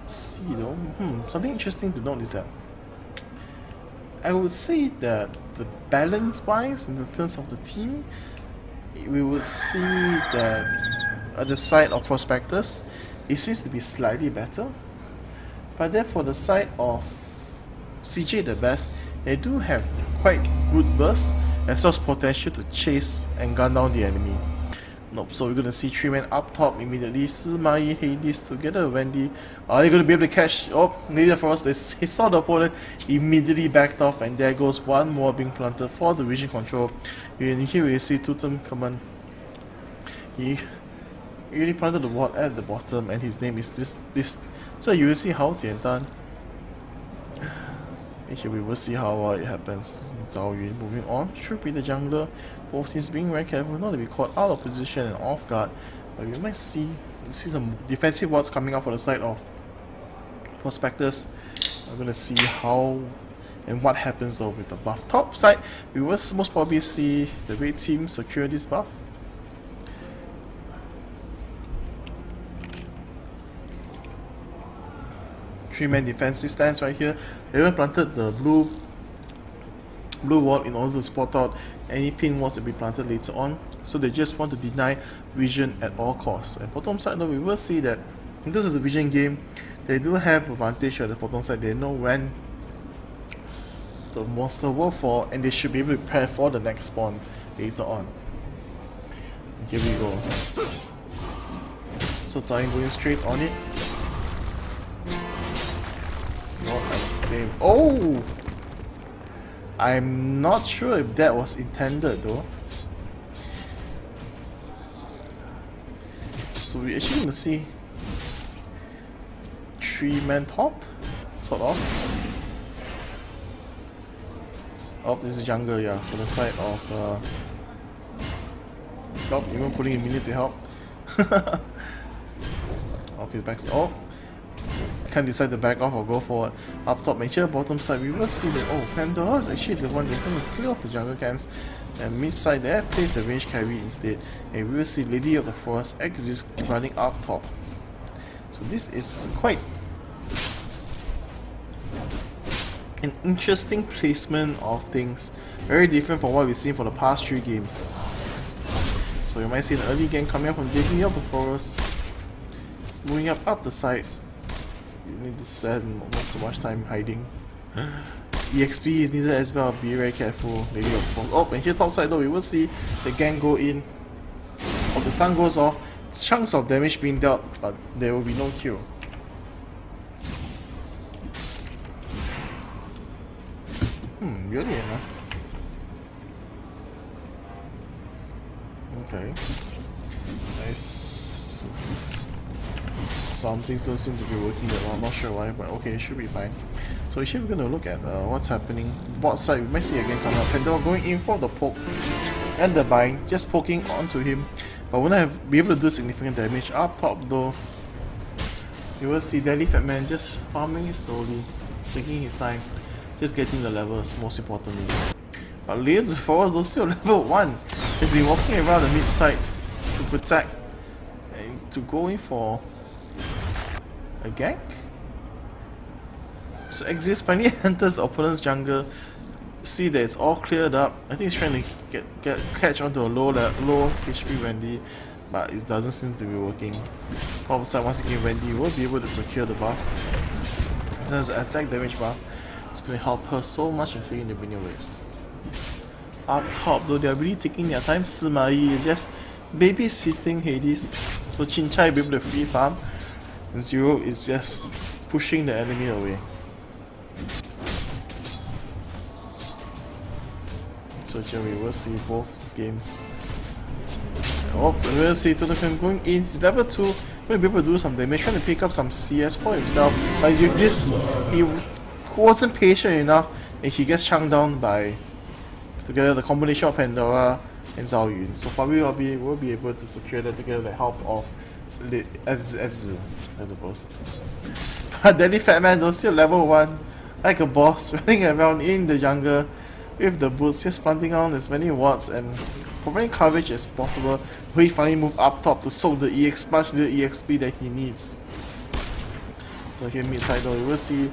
See though, something interesting to note is that I would say that the balance wise in the terms of the team, we would see that at the side of Prospectors, it seems to be slightly better. But then for the side of CJthebest, they do have quite good bursts as well as potential to chase and gun down the enemy. Nope, so we're gonna see 3 men up top immediately. Sima, Hades together with Wendy. Are they gonna be able to catch? Oh, maybe for us, they saw the opponent, immediately backed off, and there goes one more being planted for the vision control. And here we see Tutum come on. He really planted the ward at the bottom, and his name is this. So you will see how 简单. Here we will see how it happens. Zhao Yun moving on, should be the jungler. Both teams being very careful not to be caught out of position and off guard. But we might see some defensive wards coming up for the side of Prospectors. We're gonna see how and what happens though with the buff. Top side, we will most probably see the red team secure this buff. Three-man defensive stance right here. They even planted the blue wall in order to spot out any pin walls to be planted later on. So they just want to deny vision at all costs. And bottom side though, we will see that in terms of the vision game, they do have advantage at the bottom side. They know when the monster will fall and they should be able to prepare for the next spawn later on. Here we go. So Zhao going straight on it. Oh! I'm not sure if that was intended though. So we're actually gonna see 3-man top, sort of. Oh, this is jungle, yeah, for the side of oh, even putting a minute to help. Off his back. Oh, I can't decide to back off or go forward. Up top and here bottom side we will see that Pandora is actually the one that's going to clear off the jungle camps, and mid side there plays a range carry instead, and we will see Lady of the Forest Exis running up top. So this is quite an interesting placement of things, very different from what we've seen for the past 3 games. So you might see an early game coming up from Lady of the Forest, moving up the side. You need to spend not so much time hiding. EXP is needed as well, be very careful. Lady of Force. Oh, and here top side though, we will see the gang go in. Oh, the stun goes off, chunks of damage being dealt, but there will be no kill. Really enough. Okay. Nice. Some things don't seem to be working that well, I'm not sure why, but okay, it should be fine. So here we're going to look at what's happening. Bot side, we might see again coming up. Pandora going in for the poke and the bind, just poking onto him, but will not be able to do significant damage. Up top though, you will see Deadly Fat Man just farming slowly, taking his time, just getting the levels most importantly. But Leon for us though, still level 1. He's been walking around the mid side to protect and to go in for a gank. So Exis finally enters the opponent's jungle. See that it's all cleared up. I think he's trying to catch onto a low HP Wendy, but it doesn't seem to be working. Top side once again, Wendy will be able to secure the buff. In terms of attack damage buff, it's going to help her so much in clearing the minion waves. Up top though, they're really taking their time. Sima is just babysitting Hades, so Chinchai will be able to free farm, and Zero is just pushing the enemy away. So here we will see both games. Oh, we will see Totokan going in. He's level 2, going to be able to do some damage, trying to pick up some CS for himself. But with this, he wasn't patient enough, and he gets chunked down by together the combination of Pandora and Zhao Yun. So probably will be able to secure that together with the help of FZ, I suppose. But Deadly Fat Man though, still level 1, like a boss, running around in the jungle with the boots, just planting on as many wards and providing coverage as possible. He finally move up top to soak the much little EXP that he needs. So here mid side though, we will see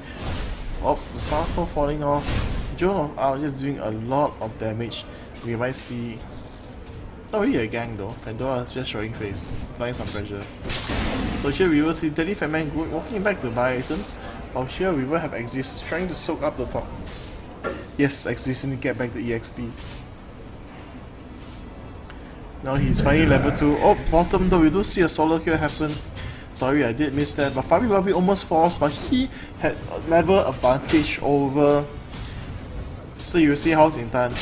the Starfall falling off. Joan of Arc just doing a lot of damage. We might see not really a gang though. Pandora is just showing face, applying some pressure. So here we will see Daddy Fatman walking back to buy items. While here we will have Exist trying to soak up the top. Yes, Exist need to get back the EXP. Now he's finally level 2. Oh, bottom though, we do see a solo kill happen. Sorry, I did miss that. But Fabi Wabi almost falls, but he had a level advantage over. So you see House in Tan.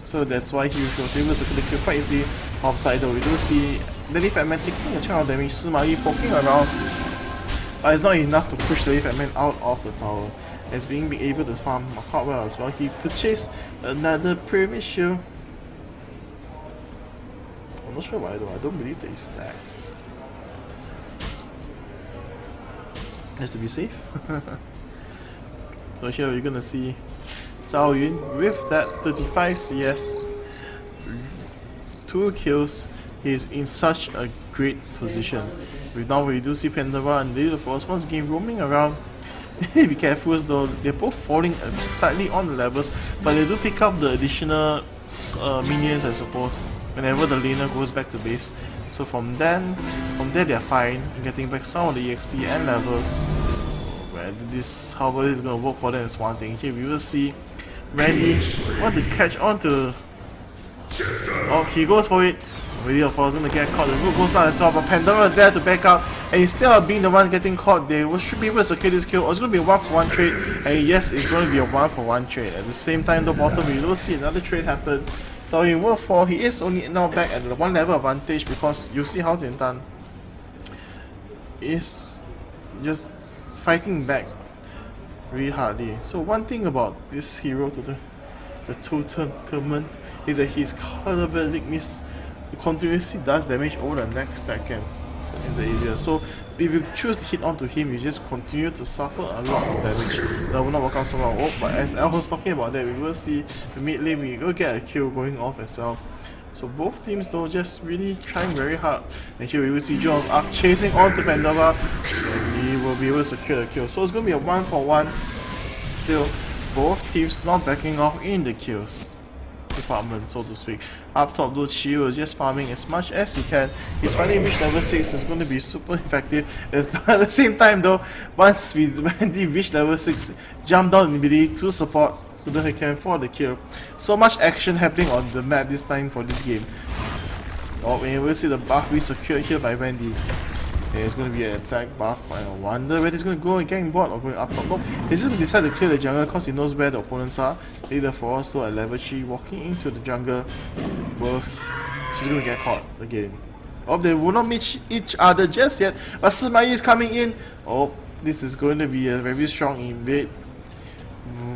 So that's why he was able to kill quite easily. Topside though, we do see Daddy Fatman taking a chunk of damage, Sima Yi poking around. But it's not enough to push Daddy Fatman out of the tower. As being able to farm quite well as well. He purchased another Pyramid Shield. I'm not sure why though, I don't believe they stack. Has to be safe. So here we're gonna see Zhao Yun with that 35 CS, 2 kills. He's in such a great position. Now we do see Pandora and Lady of Force once again roaming around. Be careful as though they're both falling slightly on the levels, but they do pick up the additional minions, I suppose, whenever the laner goes back to base. So from there they're fine in getting back some of the EXP and levels. How well this is going to work for them is one thing. Here we will see Randy want to catch on to. Oh, he goes for it. Really, of course, going to get caught. The root goes down as well, but Pandora is there to back up. And instead of being the one getting caught, they should be able to secure this kill. It's going to be a 1-for-1 trade. And yes, it's going to be a 1-for-1 trade. At the same time, the bottom, we will see another trade happen. So in World 4, he is only now back at the 1 level advantage because you see how Zintan is just fighting back really hardly. So one thing about this hero to the total comment is that his counterbalance miss continuously does damage over the next seconds in the area. So if you choose to hit onto him, you just continue to suffer a lot of damage. That will not work out so well. Oh, but as I was talking about that, we will see the mid lane, we will get a kill going off as well. So both teams though just really trying very hard. And here we will see Joan of Arc chasing on to Pandora, and he will be able to secure the kill. So it's going to be a 1-for-1. Still, both teams not backing off in the kills department, so to speak. Up top though, Chiyo is just farming as much as he can. He's finally reached level 6, is going to be super effective. At the same time though, once we reach level 6, jump down immediately to support so that he can for the kill. So much action happening on the map this time for this game. Oh, and you will see the buff be secured here by Wendy. There's going to be an attack buff. I wonder whether he's going to go and gang bot or going up top. Nope. He's just going to decide to clear the jungle because he knows where the opponents are. Leader for us, so at level 3, walking into the jungle. Well, she's going to get caught again. Oh, they will not meet each other just yet. But Sima Yi is coming in. Oh, this is going to be a very strong invade.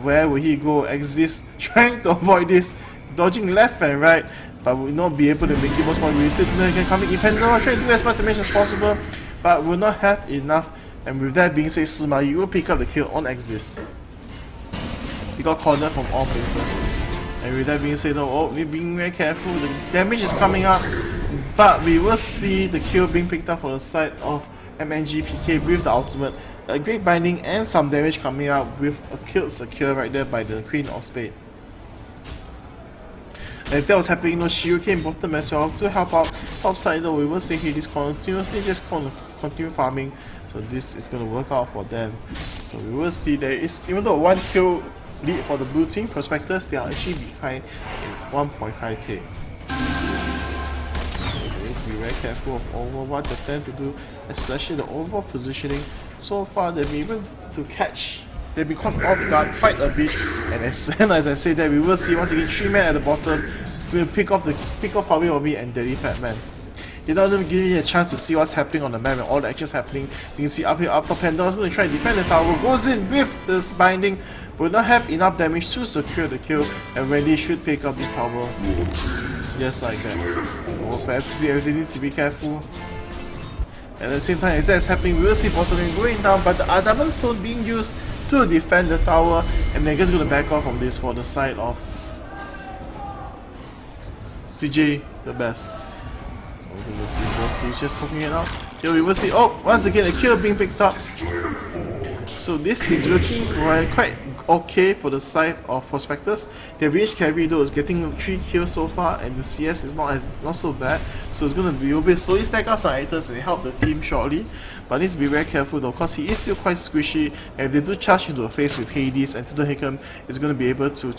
Where will he go? Exist, trying to avoid this, dodging left and right, but will not be able to make it most possible. We see again coming in. Pandora trying to do as much damage as possible, but will not have enough. And with that being said, Sima Yi will pick up the kill on Exist. He got cornered from all places. And with that being said, oh, we're being very careful. The damage is coming up, but we will see the kill being picked up for the side of MNGPK with the ultimate. A great binding and some damage coming up with a kill secure right there by the Queen of Spades. And if that was happening, Shiryu came bottom as well to help out. Top side though, we will say he is continuously just continue farming. So this is going to work out for them. So we will see there is, even though 1 kill lead for the blue team, Prospectors, they are actually behind in 1.5k. Be very careful of over what they plan to do, especially the overall positioning. So far they've been able to catch, they've been caught off guard quite a bit, and as soon as I say that, we will see once again 3 men at the bottom. We'll pick off Fabi Wabi and Daddy Fatman. It doesn't give me a chance to see what's happening on the map and all the actions happening. So you can see up here, up top, Pandora's going to try and defend the tower, goes in with this binding, will not have enough damage to secure the kill, and Wendy should pick up this tower. Just like that. Oh, perhaps everything needs to be careful. At the same time as that's happening, we will see bottom lane going down, but the Adamant Stone being used to defend the tower, and they're just going to back off from this for the side of CJthebest. So we're going to see both teams just poking it out. Here we will see, oh, once again a kill being picked up. So this is looking quite okay for the side of Prospectors. Their range carry though is getting 3 kills so far, and the CS is not so bad. So it's gonna be a bit slowly stack up some items and help the team shortly. But needs to be very careful though, because he is still quite squishy. And if they do charge into the face with Hades, and CJthebest is gonna be able to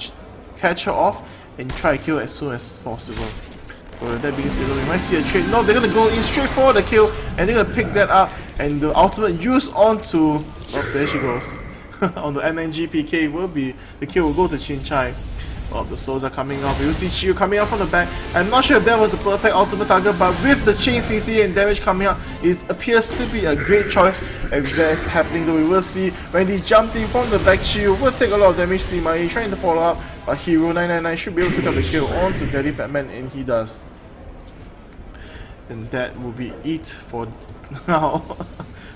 catch her off and try to kill as soon as possible. So with that being said, we might see a trade. No, they're gonna go in straight for the kill, and they're gonna pick that up, and the ultimate use onto. Oh, there she goes. On the MNG PK will be the kill will go to Chinchai. Oh, the souls are coming off. We will see Chiyu coming out from the back. I'm not sure if that was the perfect ultimate target, but with the chain CC and damage coming out, it appears to be a great choice. If that's happening, though, we will see when he jumped in from the back. Chiyu will take a lot of damage. Sima is trying to follow up, but Hero 999 should be able to pick up the kill onto Daddy Fatman, and he does. And that will be it for now.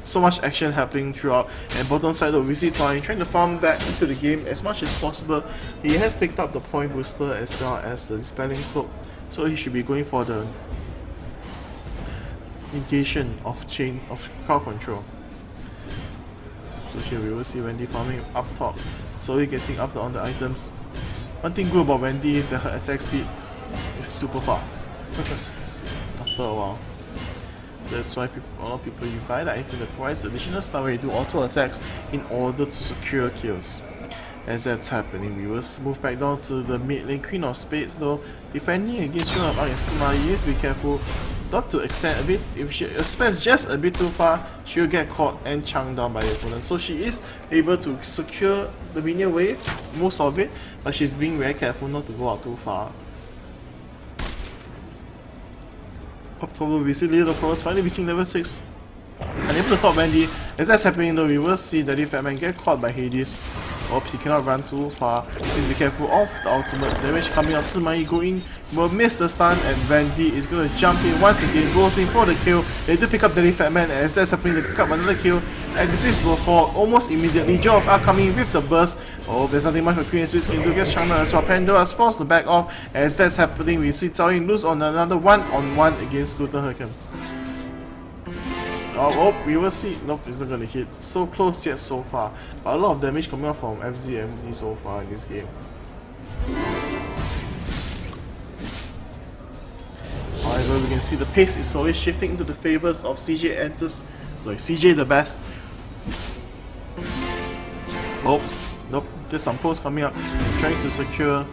So much action happening throughout, and bottom side though we see Tony trying to farm back into the game as much as possible. He has picked up the point booster as well as the dispelling cloak, so he should be going for the negation of chain of crowd control. So here we will see Wendy farming up top, slowly getting up on the items. One thing good about Wendy is that her attack speed is super fast after a while. That's why a lot of people you buy the item that provides additional stuff where you do auto attacks in order to secure kills. As that's happening, we will move back down to the mid lane. Queen of Spades though, defending against Shun of Arc and Sima. You need to be careful not to extend a bit. If she expands just a bit too far, she'll get caught and chunked down by the opponent. So she is able to secure the minion wave, most of it, but she's being very careful not to go out too far. October, we see Leader of Frost finally reaching level 6. Unable to stop Wendy. As that's happening though, we will see Daddy Fatman get caught by Hades. Oops, he cannot run too far. Please be careful of the ultimate damage coming up. Sima Yi going will miss the stun, and Wendy is going to jump in once again, goes in for the kill. They do pick up Daddy Fatman, and as that's happening, they pick up another kill. And this is will fall almost immediately. Joe of Arc coming with the burst. Oh, there's nothing much for Queen Swiss can do. Gets China as well. Pandora is forced to back off. As that's happening, we see Cao Ying lose on another one-on-one against CJthebest. Oh, we will see. Nope, it's not gonna hit. So close yet so far. But a lot of damage coming out from FZ so far in this game. However, we can see the pace is slowly shifting into the favors of CJthebest. Oops, nope, there's some posts coming up, trying to secure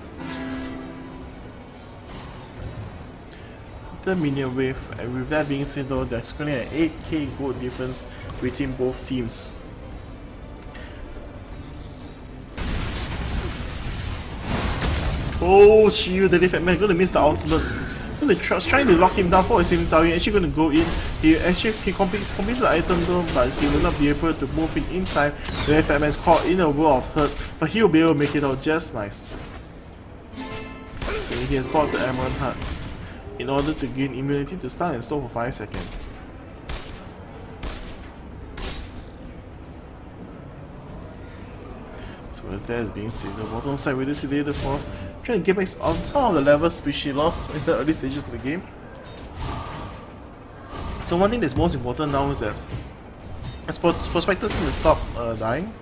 the minion wave. And with that being said though, there's currently an 8k gold difference between both teams. Oh, Shiyu, the Daddy Fatman gonna miss the ultimate. Trying to lock him down for the same time. He's actually gonna go in. He completes the item though, but he will not be able to move in inside. The Daddy Fatman is caught in a world of hurt, but he'll be able to make it out just nice. And he has bought the Emerald Heart in order to gain immunity to stun and slow for 5 seconds. So as that is being seen, the bottom side with this Leader Force trying to get back on some of the levels which she lost in the early stages of the game. So one thing that's most important now is that as Prospectors need to stop dying,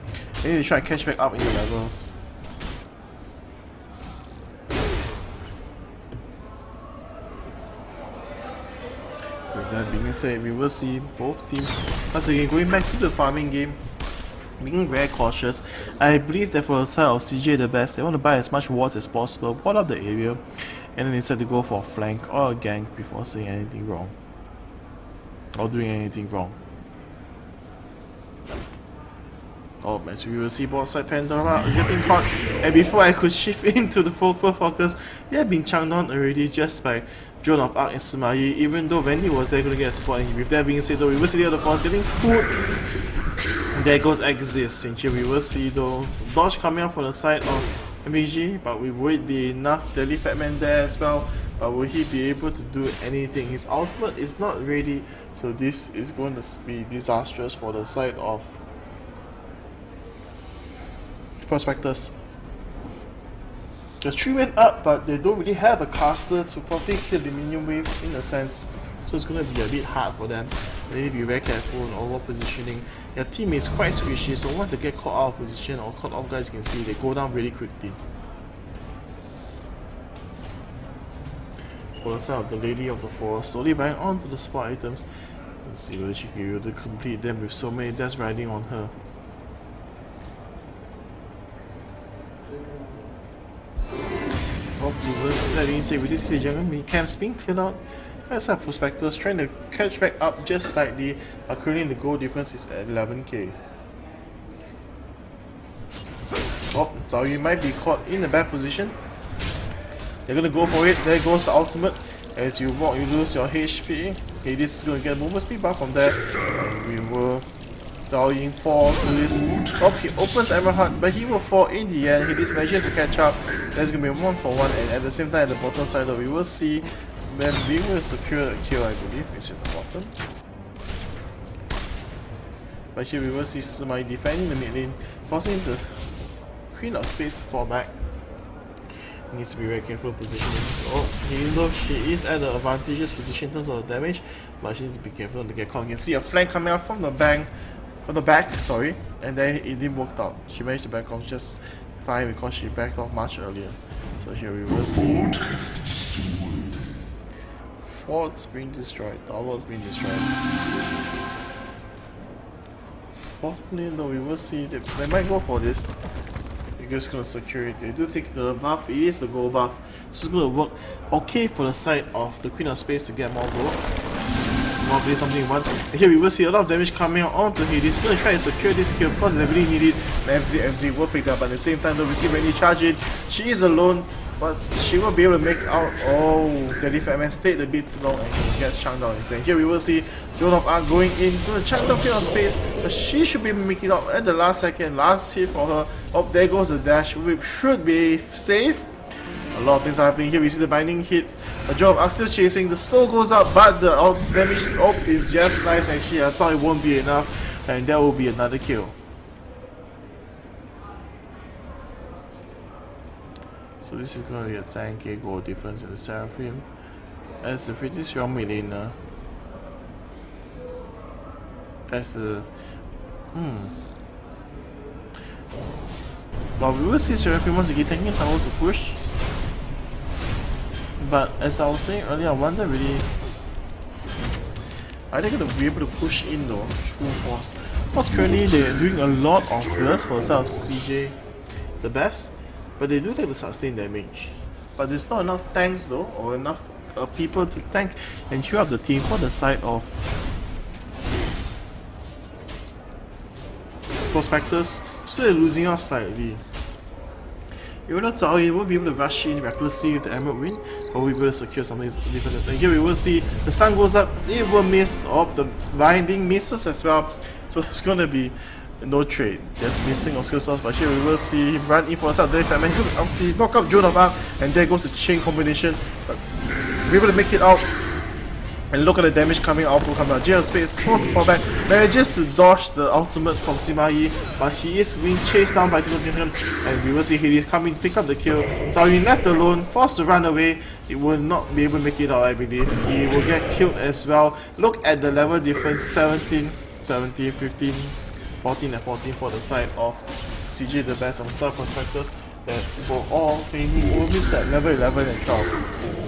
they need to try and catch back up in the levels. With that being said, we will see both teams once again going back to the farming game, being very cautious. I believe that for the side of CJthebest, they want to buy as much wards as possible, ward up the area, and then decide to go for a flank or a gank before saying anything wrong. Or doing anything wrong. Oh, as we will see both side Pandora is getting caught, and before I could shift into the full focus, they have been chunked down already just by Joan of Arc and Sima Yi, even though Wendy was there going to get a spot. And with that being said though, we will see the other force getting pulled. There goes Exist, and here we will see though dodge coming up from the side of MBG, but we would be enough Daddy Fatman there as well. But will he be able to do anything? His ultimate is not ready, so this is going to be disastrous for the side of Prospectors. The tree went up, but they don't really have a caster to properly kill the minion waves in a sense, so it's going to be a bit hard for them. They need to be very careful in over positioning. Their team is quite squishy, so once they get caught out of position or caught off guard, you can see they go down really quickly. For the side of the Lady of the Forest, slowly buying onto the spot items. Let's see whether she can be able to complete them with so many deaths riding on her. That being said, with this jungle camps being cleared out, that's our Prospectors trying to catch back up just slightly, but currently the goal difference is at 11k. Oh, so you might be caught in a bad position. They're gonna go for it. There goes the ultimate. As you walk, you lose your HP. Okay, this is gonna get a movement speed buff from that. And we will Dowling fall to this. Oh, he opens Emerald Heart, but he will fall in the end. He just manages to catch up. There's gonna be a 1-for-1, and at the same time, at the bottom side, though, we will see when we will secure a kill, I believe, it's at the bottom. But here we will see Sumai defending the mid lane, forcing the Queen of Spades to fall back. Needs to be very careful positioning. Oh, even though she is at an advantageous position in terms of damage, but she needs to be careful not to get caught. You can see a flank coming out from the back, sorry, and then it didn't work out. She managed to back off just fine because she backed off much earlier. So here we will see fort's being destroyed, tower's being destroyed. Possibly though, we will see that they might go for this. They're just gonna secure it. They do take the buff, it is the gold buff, so it's gonna work okay for the side of the Queen of Spades to get more gold. More play something in one. And here we will see a lot of damage coming out onto Hades. He's gonna try to secure this kill because they really need it. FZ will pick up, but at the same time, though, we see when he charge it, she is alone, but she will be able to make out. Oh, the defense stayed a bit too long and he gets chunked down instead. Here we will see Joan of Arc going in to the chunk down Queen of Spades, but she should be making it out at the last second. Last hit for her. Oh, there goes the dash. We should be safe. A lot of things are happening here. We see the binding hits. A Joan of Arc still chasing. The slow goes up, but the damage is just nice. Actually, I thought it won't be enough, and that will be another kill. So this is going to be a 10k goal difference in the Seraphim. As a pretty strong mid laner. As the but we will see Seraphim once again taking towers to push. But as I was saying earlier, I wonder really, are they going to be able to push in though, full force? Because currently they're doing a lot of bursts for themselves, CJthebest, but they do take the sustain damage. But there's not enough tanks though, or enough people to tank and cheer up the team for the side of Prospectors. So they're losing out slightly. Even though Zhao Yin won't be able to rush in recklessly with the Emerald Win, but we'll be able to secure some of these differences. And here we will see the stun goes up, it will miss, the binding misses as well. So it's gonna be no trade, just missing of skill source. But here we will see him run in for a side. There, man, he knock up Joan of Arc, and there goes the chain combination. But we're able to make it out. And look at the damage coming out from coming out. GO Space forced to fall back, manages to dodge the ultimate from Sima Yi, but he is being chased down by Tino, and we will see Hades coming to pick up the kill. So he left alone, forced to run away. He will not be able to make it out, I believe. He will get killed as well. Look at the level difference, 17, 17, 15, 14 and 14 for the side of CJthebest and some Prospectors that were all playing almost at level 11 and 12.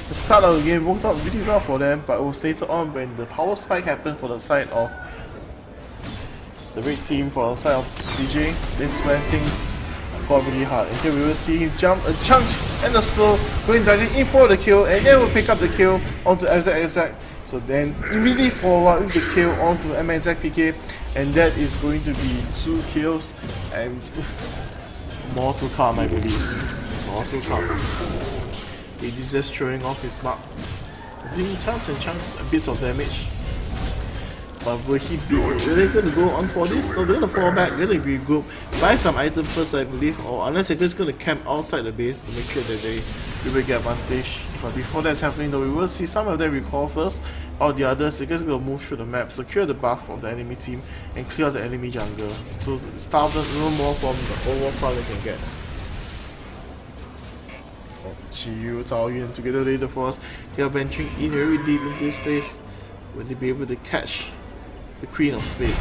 The start of the game worked out really well for them, but it was later on when the power spike happened for the side of the red team, for the side of CJ, that's when things got really hard. And here we will see him jump a chunk and a slow, going directly in for the kill, and then we'll pick up the kill onto FZXZ. So then immediately forward with the kill onto MXZPK, and that is going to be 2 kills and more to come, I believe. More to come. It is just throwing off his mark, doing chunks and chunks, bits of damage. But will he be really going to go on for this? No, they're going to fall back, they're going to regroup, buy some items first, I believe, or unless they're just going to camp outside the base to make sure that they will get advantage. But before that's happening though, we will see some of them recall first, or the others, they're just going to move through the map, secure the buff of the enemy team, and clear the enemy jungle. So starve them a little more from the overflow they can get. Qiyu, Zhao Yun together later for us. They are venturing in very deep into this space. Will they be able to catch the Queen of Spades?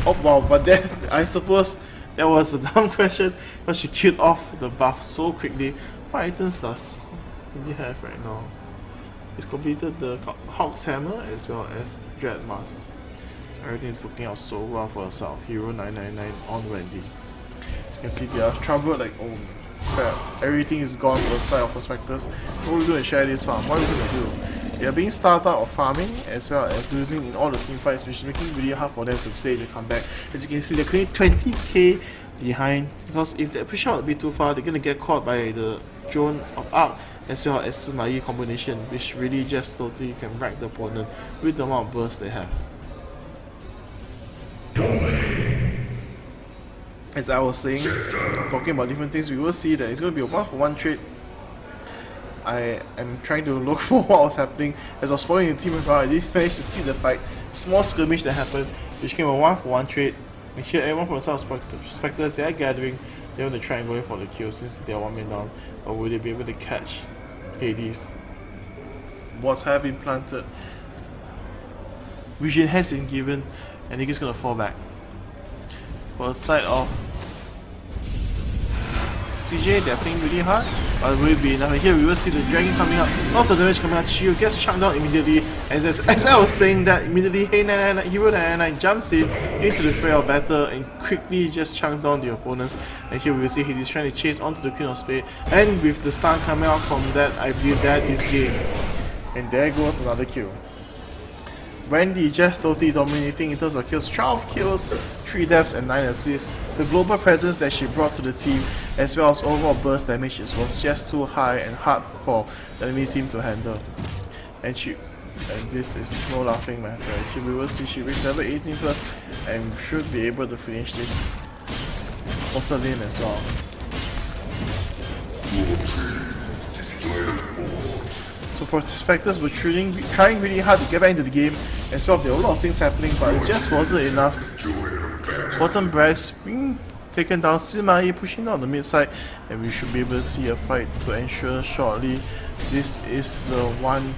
Oh wow, but then I suppose that was a dumb question because she killed off the buff so quickly. What items does he have right now? He's completed the Hawk's Hammer as well as Dread Mask. Everything is working out so well for herself. Hero 999 on Wendy. As you can see, they are troubled like, oh crap, everything is gone for the side of Prospectors. What are we going to share this farm? What are we going to do? They are being starved out of farming as well as losing in all the team fights, which is making it really hard for them to stage a comeback. As you can see, they're currently 20k behind because if they push out a bit too far, they're going to get caught by the Drone of Arc as well as Sima Yi combination, which really just totally can wreck the opponent with the amount of burst they have. As I was saying, talking about different things, we will see that it's going to be a 1-for-1 trade. I am trying to look for what was happening as I was following the team around. I did manage to see the fight, small skirmish that happened, which came a 1-for-1 trade. And here, everyone from the side of Prospectors, they are gathering. They want to try and go in for the kill since they are 1 man down. Or will they be able to catch Hades? Wards have been planted. Vision has been given, and Nigga's gonna fall back. For the side of CJ, they're playing really hard, but will it be enough? And here we will see the dragon coming up, lots of damage coming out. Shield gets chunked down immediately, and as I was saying that, immediately Hero 999 jumps in into the fray of battle and quickly just chunks down the opponents. And here we will see he's trying to chase onto the Queen of Spades, and with the stun coming out from that, I believe that is game. And there goes another kill. Wendy just totally dominating in terms of kills, 12 kills, 3 deaths and 9 assists. The global presence that she brought to the team as well as overall burst damage was just too high and hard for the enemy team to handle. And this is no laughing matter. We will see she reached level 18 plus and should be able to finish this off lane as well. So Prospectors were trying really hard to get back into the game as well. There were a lot of things happening, but it just wasn't enough. Bottom Brax being taken down, Sima Yi pushing down the mid side, and we should be able to see a fight to ensure shortly. This is the one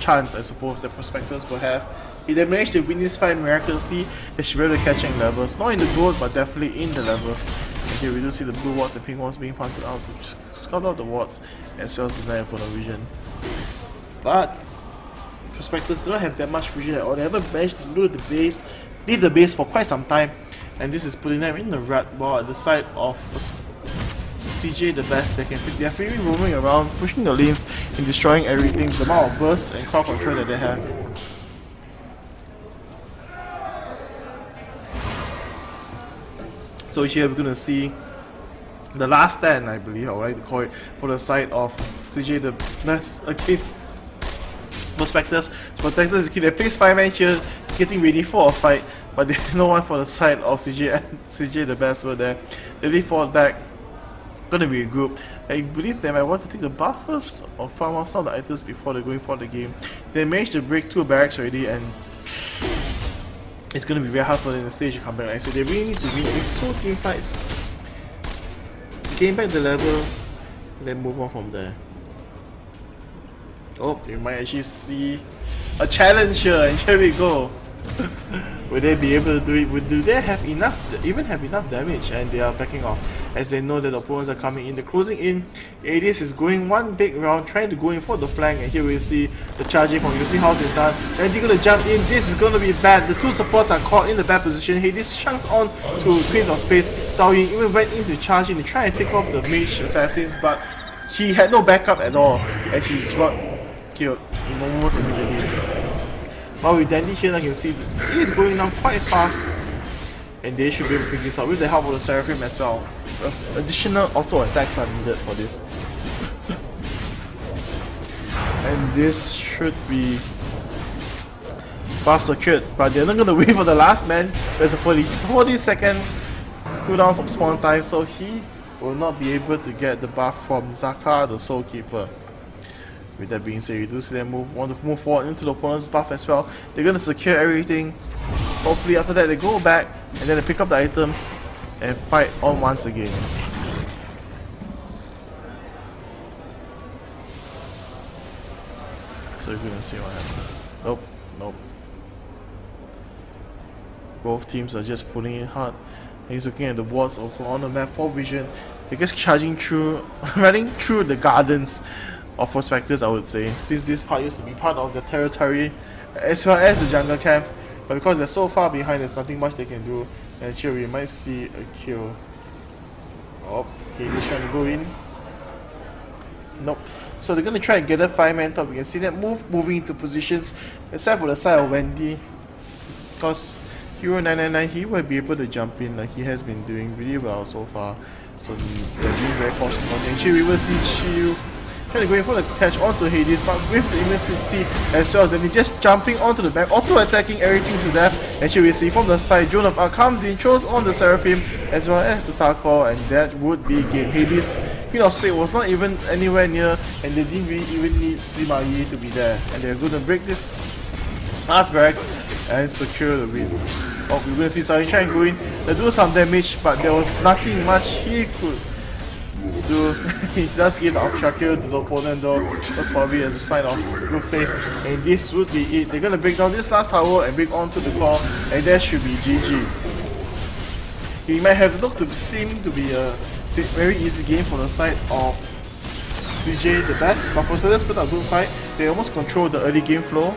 chance, I suppose, that Prospectors will have. If they manage to win this fight miraculously, they should be able to catch in levels. Not in the gold, but definitely in the levels. And here we do see the blue wards and pink wards being planted out to scout out the wards as well as deny opponent vision. But Prospectors do not have that much vision at all. They haven't managed to leave the base for quite some time, and this is putting them in the rut. While at the side of CJthebest, they are freely roaming around, pushing the lanes and destroying everything. The amount of burst and crowd control that they have. So here we're gonna see the last stand, I believe I would like to call it, for the side of CJthebest against Prospectors. Prospectors, they place 5 men here, getting ready for a fight, but there's no one for the side of CJthebest were there. They really fought back. Gonna be a group. I believe they might want to take the buff first or farm off some of the items before they're going for the game. They managed to break 2 barracks already, and it's gonna be very hard for them to stage a comeback. Like I said, they really need to win at least 2 team fights, gain back the level, and then move on from there. Oh, you might actually see a challenge here, and here we go. Will they be able to do it? Do they have enough, even have enough damage? And they are backing off as they know that the opponents are coming in. They're closing in. Hades is going one big round, trying to go in for the flank, and here we see the charging from you see how it's done. And they're gonna jump in. This is gonna be bad. The 2 supports are caught in the bad position. Hades chunks on to Queen of Spades. Zhao Ying even went into charging to try and take off the mage assassins, but he had no backup at all, and he got killed almost immediately. While with Dandy here, I can see that he is going down quite fast, and they should be able to pick this up with the help of the Seraphim as well. Additional auto attacks are needed for this. And this should be buff secured, but they're not going to wait for the last man. There's a 40-second cooldown of spawn time, so he will not be able to get the buff from Zakar, the Soul Keeper. With that being said, we do see them want to move forward into the opponent's buff as well. They're going to secure everything. Hopefully after that they go back and then they pick up the items and fight on once again. So we're going to see what happens. Nope, Nope. Both teams are just pulling it hard. He's looking at the wards also on the map for vision. They're just charging through, running through the gardens of Prospectors, I would say, since this part used to be part of the territory as well as the jungle camp. But because they're so far behind, there's nothing much they can do. And here we might see a kill. Oh, okay, he's trying to go in. Nope. So they're going to try and get a 5-man top. You can see that moving into positions, except for the side of Wendy. Because Hero 999, he will be able to jump in like he has been doing really well so far. So they're being very cautious about it. Here we will see Chiyu trying to go in for the catch onto Hades, but with the immensity as well as then just jumping onto the back, auto-attacking everything to death. And here we see from the side, Joan of Arc comes in, throws on the Seraphim as well as the Star Core, and that would be game. Hades, Queen of Spades was not even anywhere near, and they didn't really even need Sima Yi to be there. And they're going to break this last barracks and secure the win. Oh, we're going to see Tsai try and go in to do some damage, but there was nothing much he could do. He does give the upshot kill to the opponent though. That's probably as a sign of good faith. And this would be it. They're going to break down this last tower and break onto the core, and that should be GG. It might have looked to seem to be a very easy game for the side of CJthebest, but Prospectors put up a good fight. They almost controlled the early game flow,